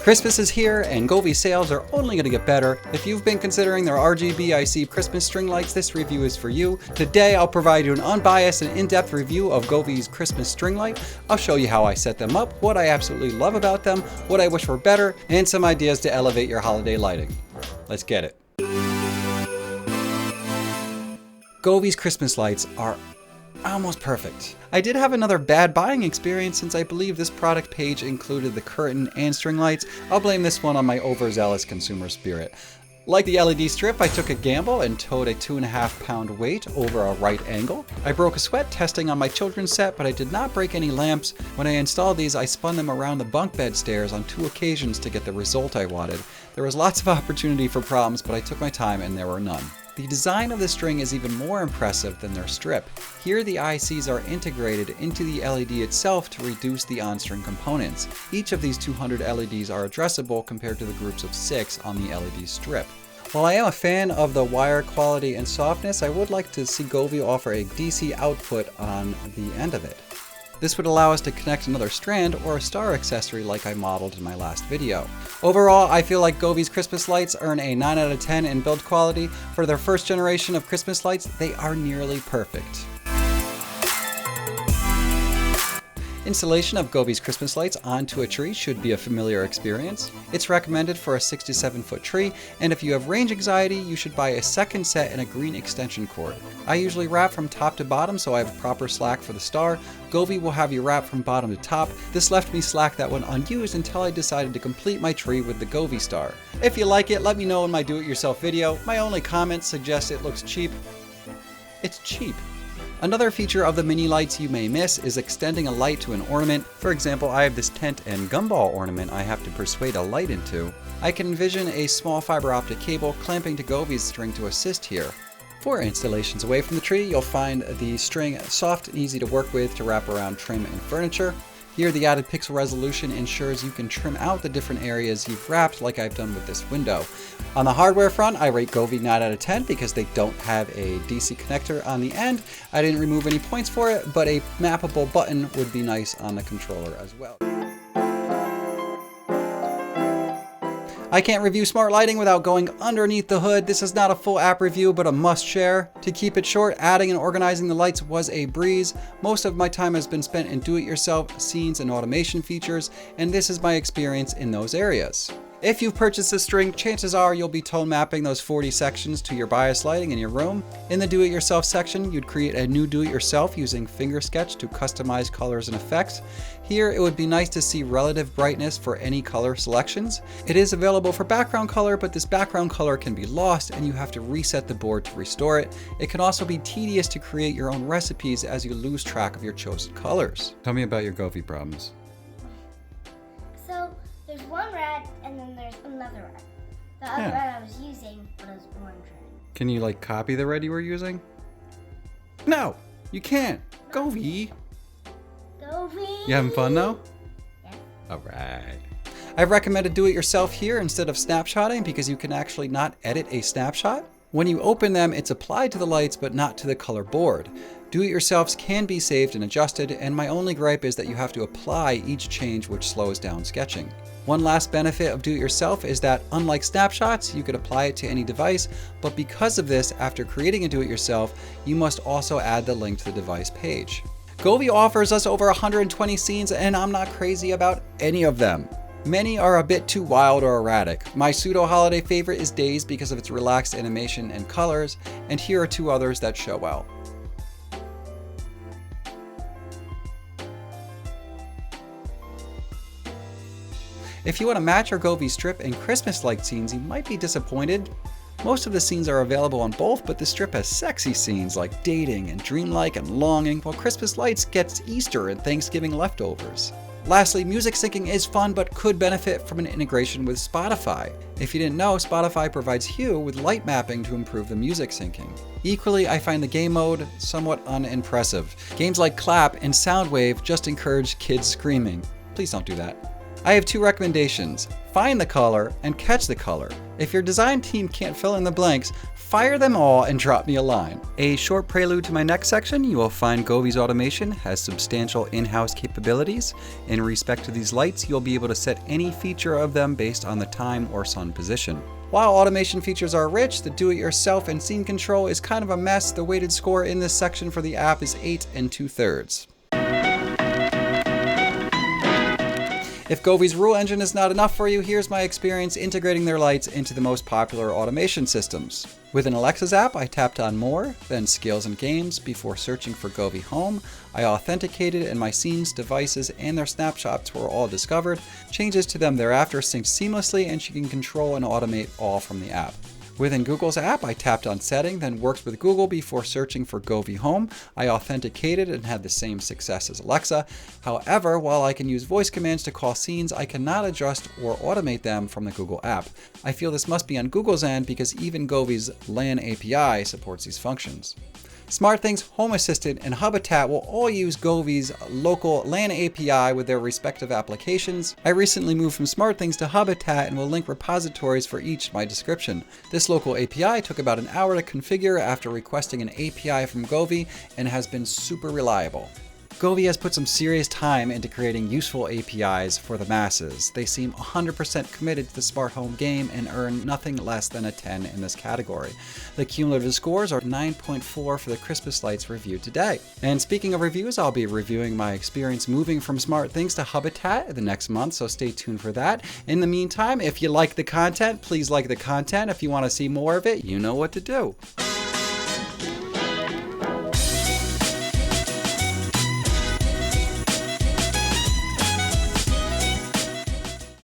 Christmas is here and Govee sales are only going to get better. If you've been considering their RGB Christmas string lights, this review is for you. Today I'll provide you an unbiased and in-depth review of Govee's Christmas string light. I'll show you how I set them up, what I absolutely love about them, what I wish were better, and some ideas to elevate your holiday lighting. Let's get it. Govee's Christmas lights are almost perfect. I did have another bad buying experience since I believe this product page included the curtain and string lights. I'll blame this one on my overzealous consumer spirit. Like the LED strip, I took a gamble and towed a 2.5 pound weight over a right angle. I broke a sweat testing on my children's set, but I did not break any lamps. When I installed these, I spun them around the bunk bed stairs on 2 occasions to get the result I wanted. There was lots of opportunity for problems, but I took my time and there were none. The design of the string is even more impressive than their strip. Here the ICs are integrated into the LED itself to reduce the on-string components. Each of these 200 LEDs are addressable compared to the groups of 6 on the LED strip. While I am a fan of the wire quality and softness, I would like to see Govee offer a DC output on the end of it. This would allow us to connect another strand or a star accessory like I modeled in my last video. Overall, I feel like Govee's Christmas lights earn a 9 out of 10 in build quality. For their first generation of Christmas lights, they are nearly perfect. Installation of Govee's Christmas lights onto a tree should be a familiar experience. It's recommended for a 6 to 7 foot tree, and if you have range anxiety, you should buy a second set and a green extension cord. I usually wrap from top to bottom so I have proper slack for the star. Govee will have you wrap from bottom to top. This left me slack that went unused until I decided to complete my tree with the Govee star. If you like it, let me know in my do-it-yourself video. My only comment suggests it looks cheap. It's cheap. Another feature of the mini lights you may miss is extending a light to an ornament. For example, I have this tent and gumball ornament I have to persuade a light into. I can envision a small fiber optic cable clamping to Govee's string to assist here. For installations away from the tree, you'll find the string soft and easy to work with to wrap around trim and furniture. Here, the added pixel resolution ensures you can trim out the different areas you've wrapped like I've done with this window. On the hardware front, I rate Govee 9 out of 10 because they don't have a DC connector on the end. I didn't remove any points for it, but a mappable button would be nice on the controller as well. I can't review smart lighting without going underneath the hood. This is not a full app review, but a must share. To keep it short, adding and organizing the lights was a breeze. Most of my time has been spent in do-it-yourself scenes and automation features, and this is my experience in those areas. If you've purchased this string, chances are you'll be tone mapping those 40 sections to your bias lighting in your room. In the do-it-yourself section, you'd create a new do-it-yourself using finger sketch to customize colors and effects. Here, it would be nice to see relative brightness for any color selections. It is available for background color, but this background color can be lost and you have to reset the board to restore it. It can also be tedious to create your own recipes as you lose track of your chosen colors. Tell me about your Govee problems. So, there's one red and then there's another red. The other red I was using was orange red. Can you copy the red you were using? No, you can't. Govee. Govee. You having fun though? Yeah. All right. I've recommended do-it-yourself here instead of snapshotting because you can actually not edit a snapshot. When you open them, it's applied to the lights but not to the color board. Do-it-yourselves can be saved and adjusted, and my only gripe is that you have to apply each change, which slows down sketching. One last benefit of do-it-yourself is that, unlike snapshots, you could apply it to any device, but because of this, after creating a do-it-yourself, you must also add the link to the device page. Govee offers us over 120 scenes, and I'm not crazy about any of them. Many are a bit too wild or erratic. My pseudo-holiday favorite is Days because of its relaxed animation and colors, and here are 2 others that show well. If you want to match your Govee strip and Christmas light scenes, you might be disappointed. Most of the scenes are available on both, but the strip has sexy scenes like dating and dreamlike and longing, while Christmas lights gets Easter and Thanksgiving leftovers. Lastly, music syncing is fun but could benefit from an integration with Spotify. If you didn't know, Spotify provides Hue with light mapping to improve the music syncing. Equally, I find the game mode somewhat unimpressive. Games like Clap and Soundwave just encourage kids screaming. Please don't do that. I have 2 recommendations: find the color and catch the color. If your design team can't fill in the blanks, fire them all and drop me a line. A short prelude to my next section, you will find Govee's automation has substantial in-house capabilities. In respect to these lights, you'll be able to set any feature of them based on the time or sun position. While automation features are rich, the do-it-yourself and scene control is kind of a mess. The weighted score in this section for the app is 8 2/3. If Govee's rule engine is not enough for you, here's my experience integrating their lights into the most popular automation systems. Within Alexa's app, I tapped on More, then Skills and Games before searching for Govee Home. I authenticated and my scenes, devices, and their snapshots were all discovered. Changes to them thereafter synced seamlessly, and she can control and automate all from the app. Within Google's app, I tapped on Setting, then worked with Google before searching for Govee Home. I authenticated and had the same success as Alexa. However, while I can use voice commands to call scenes, I cannot adjust or automate them from the Google app. I feel this must be on Google's end because even Govee's LAN API supports these functions. SmartThings, Home Assistant, and Habitat will all use Govee's Local-LAN API with their respective applications. I recently moved from SmartThings to Habitat and will link repositories for each in my description. This local API took about an hour to configure after requesting an API from Govee and has been super reliable. Govee has put some serious time into creating useful APIs for the masses. They seem 100% committed to the smart home game and earn nothing less than a 10 in this category. The cumulative scores are 9.4 for the Christmas lights reviewed today. And speaking of reviews, I'll be reviewing my experience moving from SmartThings to Habitat the next month, so stay tuned for that. In the meantime, if you like the content, please like the content. If you want to see more of it, you know what to do.